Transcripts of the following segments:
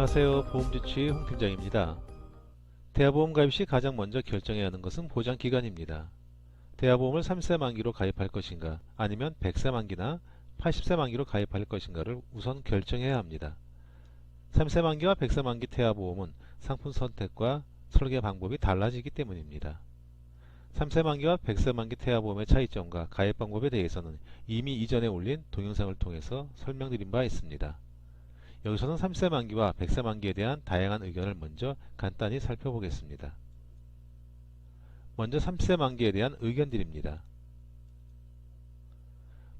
안녕하세요. 보험주치 홍팀장입니다. 대하보험 가입 시 가장 먼저 결정해야 하는 것은 보장기간입니다. 대하보험을 3세 만기로 가입할 것인가 아니면 100세 만기나 80세 만기로 가입할 것인가를 우선 결정해야 합니다. 3세 만기와 100세 만기 대하보험은 상품 선택과 설계 방법이 달라지기 때문입니다. 3세 만기와 100세 만기 대하보험의 차이점과 가입 방법에 대해서는 이미 이전에 올린 동영상을 통해서 설명드린 바 있습니다. 여기서는 3세 만기와 100세 만기에 대한 다양한 의견을 먼저 간단히 살펴보겠습니다. 먼저 3세 만기에 대한 의견들입니다.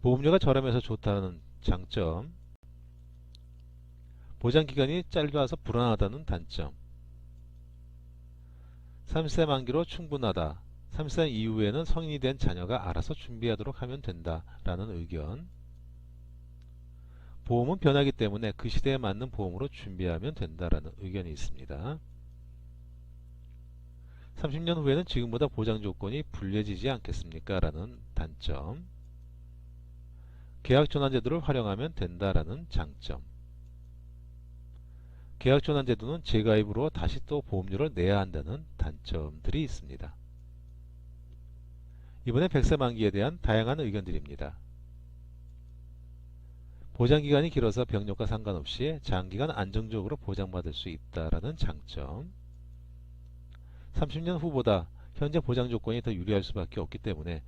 보험료가 저렴해서 좋다는 장점, 보장기간이 짧아서 불안하다는 단점, 3세 만기로 충분하다, 3세 이후에는 성인이 된 자녀가 알아서 준비하도록 하면 된다 라는 의견, 보험은 변하기 때문에 그 시대에 맞는 보험으로 준비하면 된다라는 의견이 있습니다. 30년 후에는 지금보다 보장 조건이 불리해지지 않겠습니까? 라는 단점, 계약전환제도를 활용하면 된다라는 장점, 계약전환제도는 재가입으로 다시 또 보험료를 내야 한다는 단점들이 있습니다. 이번엔 100세 만기에 대한 다양한 의견들입니다. 보장기간이 길어서 병력과 상관없이 장기간 안정적으로 보장받을 수 있다라는 장점, 30년 후보다 현재 보장 조건이 더 유리할 수밖에 없기 때문에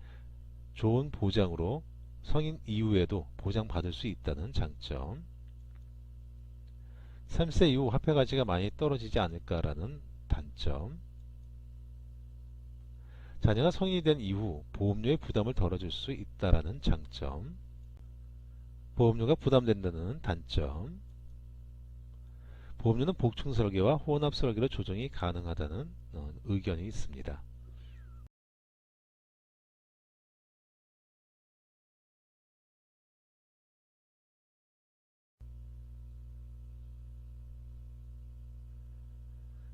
좋은 보장으로 성인 이후에도 보장받을 수 있다는 장점, 3세 이후 화폐 가치가 많이 떨어지지 않을까라는 단점, 자녀가 성인이 된 이후 보험료의 부담을 덜어줄 수 있다라는 장점, 보험료가 부담된다는 단점, 보험료는 복층 설계와 혼합 설계로 조정이 가능하다는 의견이 있습니다.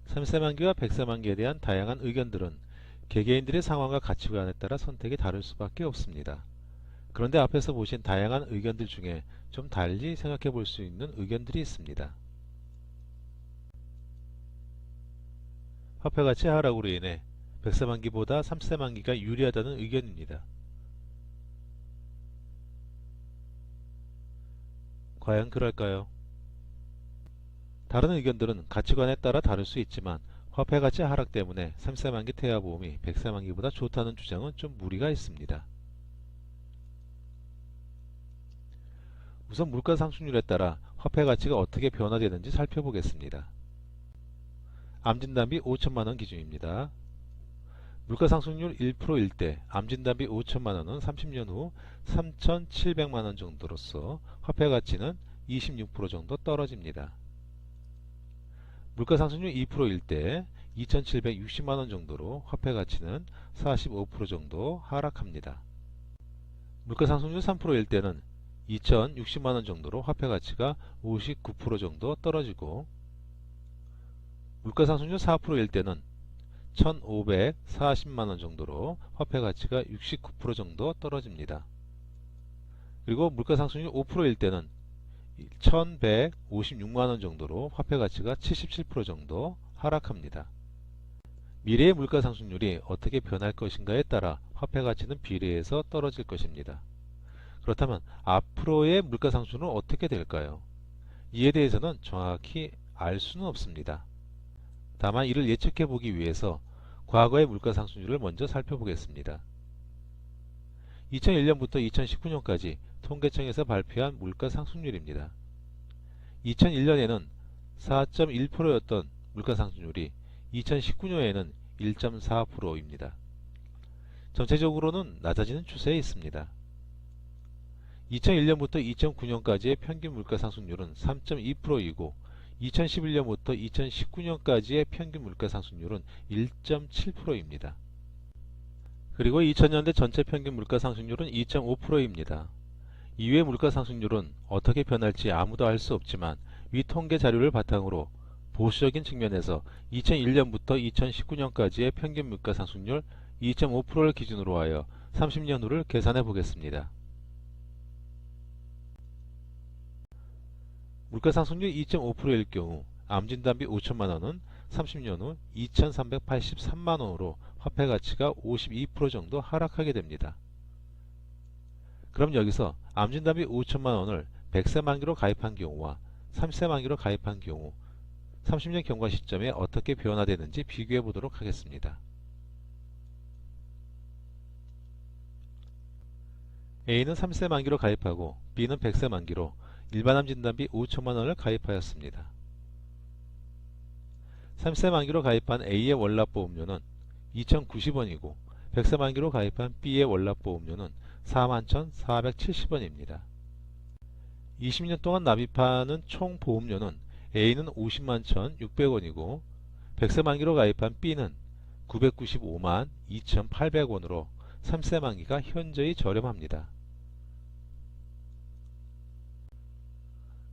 삼세 만기와 100세 만기에 대한 다양한 의견들은 개개인들의 상황과 가치관에 따라 선택이 다를 수밖에 없습니다. 그런데 앞에서 보신 다양한 의견들 중에 좀 달리 생각해 볼 수 있는 의견들이 있습니다. 화폐 가치 하락으로 인해 100세 만기보다 3세 만기가 유리하다는 의견입니다. 과연 그럴까요? 다른 의견들은 가치관에 따라 다를 수 있지만 화폐 가치 하락 때문에 3세 만기 태아보험이 100세 만기보다 좋다는 주장은 좀 무리가 있습니다. 우선 물가 상승률에 따라 화폐 가치가 어떻게 변화되는지 살펴보겠습니다. 암진단비 5천만원 기준입니다. 물가 상승률 1%일 때 암진단비 5천만원은 30년 후 3,700만원 정도로서 화폐 가치는 26% 정도 떨어집니다. 물가 상승률 2%일 때 2,760만원 정도로 화폐 가치는 45% 정도 하락합니다. 물가 상승률 3%일 때는 2,060만원 정도로 화폐 가치가 59% 정도 떨어지고, 물가 상승률 4%일 때는 1,540만원 정도로 화폐 가치가 69% 정도 떨어집니다. 그리고 물가 상승률 5%일 때는 1,156만원 정도로 화폐 가치가 77% 정도 하락합니다. 미래의 물가 상승률이 어떻게 변할 것인가에 따라 화폐 가치는 비례해서 떨어질 것입니다. 그렇다면 앞으로의 물가 상승률은 어떻게 될까요? 이에 대해서는 정확히 알 수는 없습니다. 다만 이를 예측해 보기 위해서 과거의 물가 상승률을 먼저 살펴보겠습니다. 2001년부터 2019년까지 통계청에서 발표한 물가 상승률입니다. 2001년에는 4.1%였던 물가 상승률이 2019년에는 1.4%입니다. 전체적으로는 낮아지는 추세에 있습니다. 2001년부터 2009년까지의 평균 물가 상승률은 3.2%이고 2011년부터 2019년까지의 평균 물가 상승률은 1.7%입니다. 그리고 2000년대 전체 평균 물가 상승률은 2.5%입니다. 이후의 물가 상승률은 어떻게 변할지 아무도 알 수 없지만 위 통계 자료를 바탕으로 보수적인 측면에서 2001년부터 2019년까지의 평균 물가 상승률 2.5%를 기준으로 하여 30년 후를 계산해 보겠습니다. 물가 상승률 2.5%일 경우 암진단비 5천만원은 30년 후 2,383만원으로 화폐 가치가 52% 정도 하락하게 됩니다. 그럼 여기서 암진단비 5천만원을 100세 만기로 가입한 경우와 30세 만기로 가입한 경우 30년 경과 시점에 어떻게 변화되는지 비교해 보도록 하겠습니다. A는 30세 만기로 가입하고 B는 100세 만기로 일반 암진단비 5천만원을 가입하였습니다. 30세 만기로 가입한 A의 월납보험료는 2,090원이고 100세 만기로 가입한 B의 월납보험료는 41,470원입니다. 20년 동안 납입하는 총 보험료는 A는 50만 1,600원이고 100세 만기로 가입한 B는 995만 2,800원으로 30세 만기가 현저히 저렴합니다.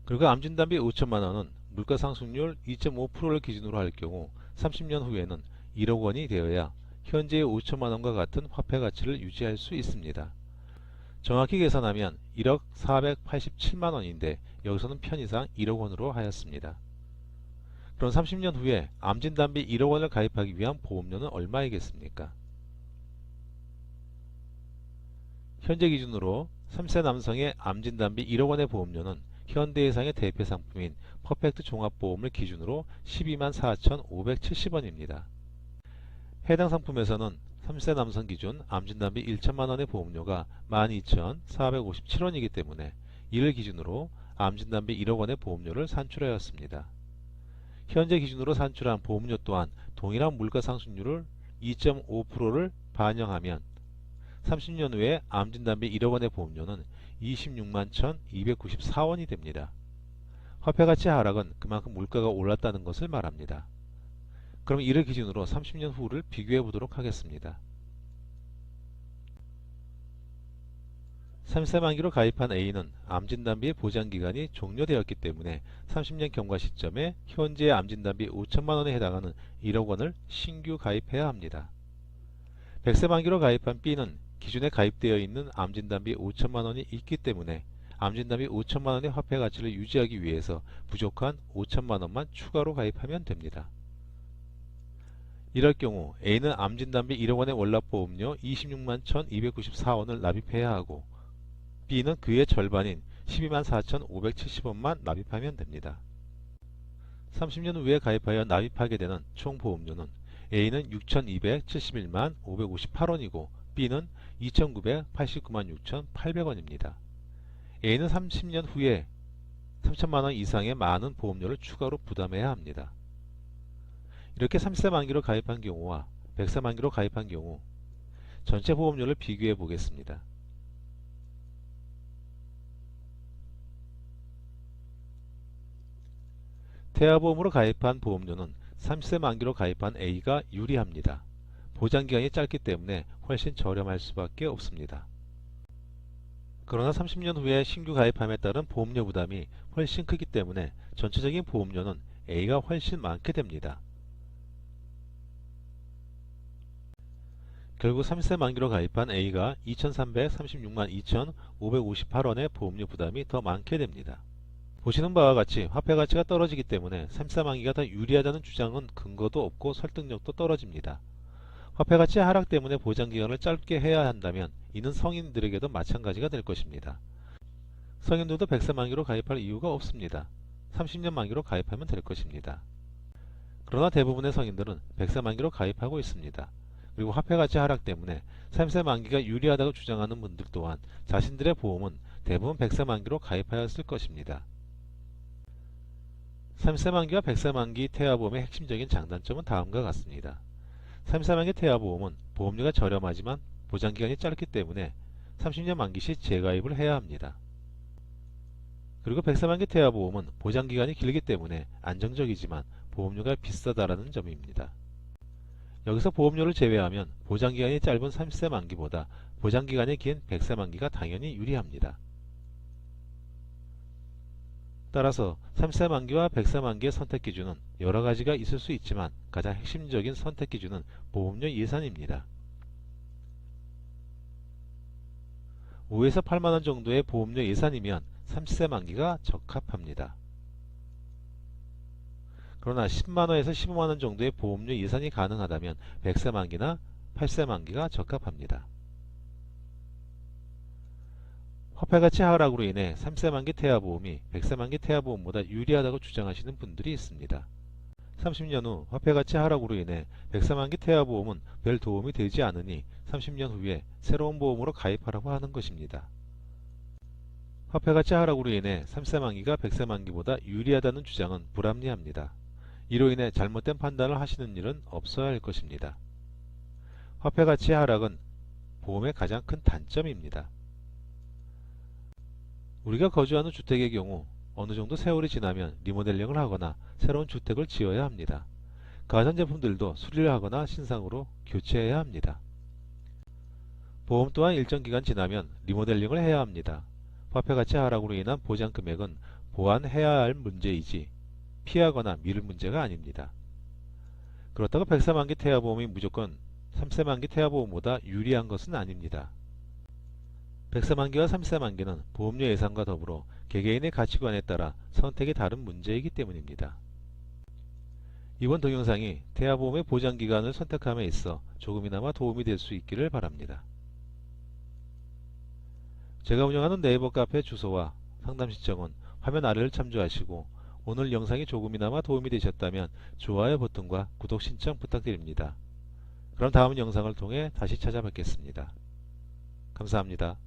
그리고 암진단비 5천만원은 물가상승률 2.5%를 기준으로 할 경우 30년 후에는 1억 원이 되어야 현재의 5천만원과 같은 화폐 가치를 유지할 수 있습니다. 정확히 계산하면 1억 487만원인데 여기서는 편의상 1억 원으로 하였습니다. 그럼 30년 후에 암진단비 1억 원을 가입하기 위한 보험료는 얼마이겠습니까? 현재 기준으로 3세 남성의 암진단비 1억 원의 보험료는 현대해상의 대표 상품인 퍼펙트 종합보험을 기준으로 12만 4,570원입니다. 해당 상품에서는 3세 남성 기준 암진단비 1천만원의 보험료가 12,457원이기 때문에 이를 기준으로 암진단비 1억 원의 보험료를 산출하였습니다. 현재 기준으로 산출한 보험료 또한 동일한 물가상승률을 2.5%를 반영하면 30년 후에 암진단비 1억 원의 보험료는 26만 1,294원이 됩니다. 화폐가치 하락은 그만큼 물가가 올랐다는 것을 말합니다. 그럼 이를 기준으로 30년 후를 비교해 보도록 하겠습니다. 3세 만기로 가입한 A는 암진단비의 보장기간이 종료되었기 때문에 30년 경과 시점에 현재의 암진단비 5천만원에 해당하는 1억 원을 신규 가입해야 합니다. 100세 만기로 가입한 B는 기존에 가입되어 있는 암진단비 5천만원이 있기 때문에 암진단비 5천만원의 화폐 가치를 유지하기 위해서 부족한 5천만원만 추가로 가입하면 됩니다. 이럴 경우 A는 암진단비 1억 원의 월납보험료 26만 1,294원을 납입해야 하고 B는 그의 절반인 12만 4,570원만 납입하면 됩니다. 30년 후에 가입하여 납입하게 되는 총 보험료는 A는 6,271만 558원이고 B는 2,989만 6,800원입니다. A는 30년 후에 3천만원 이상의 많은 보험료를 추가로 부담해야 합니다. 이렇게 30세 만기로 가입한 경우와 100세 만기로 가입한 경우 전체 보험료를 비교해 보겠습니다. 태아보험으로 가입한 보험료는 30세 만기로 가입한 A가 유리합니다. 보장기간이 짧기 때문에 훨씬 저렴할 수밖에 없습니다. 그러나 30년 후에 신규 가입함에 따른 보험료 부담이 훨씬 크기 때문에 전체적인 보험료는 A가 훨씬 많게 됩니다. 결국 30세 만기로 가입한 A가 2,336만 2,558원의 보험료 부담이 더 많게 됩니다. 보시는 바와 같이 화폐 가치가 떨어지기 때문에 30세 만기가 더 유리하다는 주장은 근거도 없고 설득력도 떨어집니다. 화폐 가치 하락 때문에 보장기간을 짧게 해야 한다면 이는 성인들에게도 마찬가지가 될 것입니다. 성인들도 100세 만기로 가입할 이유가 없습니다. 30년 만기로 가입하면 될 것입니다. 그러나 대부분의 성인들은 100세 만기로 가입하고 있습니다. 그리고 화폐 가치 하락 때문에 30세 만기가 유리하다고 주장하는 분들 또한 자신들의 보험은 대부분 100세 만기로 가입하였을 것입니다. 30세 만기와 100세 만기 태아보험의 핵심적인 장단점은 다음과 같습니다. 30세 만기 태아보험은 보험료가 저렴하지만 보장기간이 짧기 때문에 30년 만기 시 재가입을 해야 합니다. 그리고 100세 만기 태아보험은 보장기간이 길기 때문에 안정적이지만 보험료가 비싸다라는 점입니다. 여기서 보험료를 제외하면 보장기간이 짧은 30세 만기보다 보장기간이 긴 100세 만기가 당연히 유리합니다. 따라서 30세 만기와 100세 만기의 선택 기준은 여러 가지가 있을 수 있지만 가장 핵심적인 선택 기준은 보험료 예산입니다. 5에서 8만원 정도의 보험료 예산이면 30세 만기가 적합합니다. 그러나 10만원에서 15만원 정도의 보험료 예산이 가능하다면 100세 만기나 80세 만기가 적합합니다. 화폐가치 하락으로 인해 3세 만기 태아보험이 100세 만기 태아보험보다 유리하다고 주장하시는 분들이 있습니다. 30년 후 화폐가치 하락으로 인해 100세 만기 태아보험은 별 도움이 되지 않으니 30년 후에 새로운 보험으로 가입하라고 하는 것입니다. 화폐가치 하락으로 인해 3세 만기가 100세 만기보다 유리하다는 주장은 불합리합니다. 이로 인해 잘못된 판단을 하시는 일은 없어야 할 것입니다. 화폐가치 하락은 보험의 가장 큰 단점입니다. 우리가 거주하는 주택의 경우 어느 정도 세월이 지나면 리모델링을 하거나 새로운 주택을 지어야 합니다. 가전제품들도 수리를 하거나 신상으로 교체해야 합니다. 보험 또한 일정 기간 지나면 리모델링을 해야 합니다. 화폐가치 하락으로 인한 보장 금액은 보완해야 할 문제이지 피하거나 미룰 문제가 아닙니다. 그렇다고 100세 만기 태아보험이 무조건 3세 만기 태아보험보다 유리한 것은 아닙니다. 100세 만기와 3세 만기는 보험료 예산과 더불어 개개인의 가치관에 따라 선택이 다른 문제이기 때문입니다. 이번 동영상이 태아보험의 보장기간을 선택함에 있어 조금이나마 도움이 될 수 있기를 바랍니다. 제가 운영하는 네이버 카페 주소와 상담 신청은 화면 아래를 참조하시고 오늘 영상이 조금이나마 도움이 되셨다면 좋아요 버튼과 구독 신청 부탁드립니다. 그럼 다음 영상을 통해 다시 찾아뵙겠습니다. 감사합니다.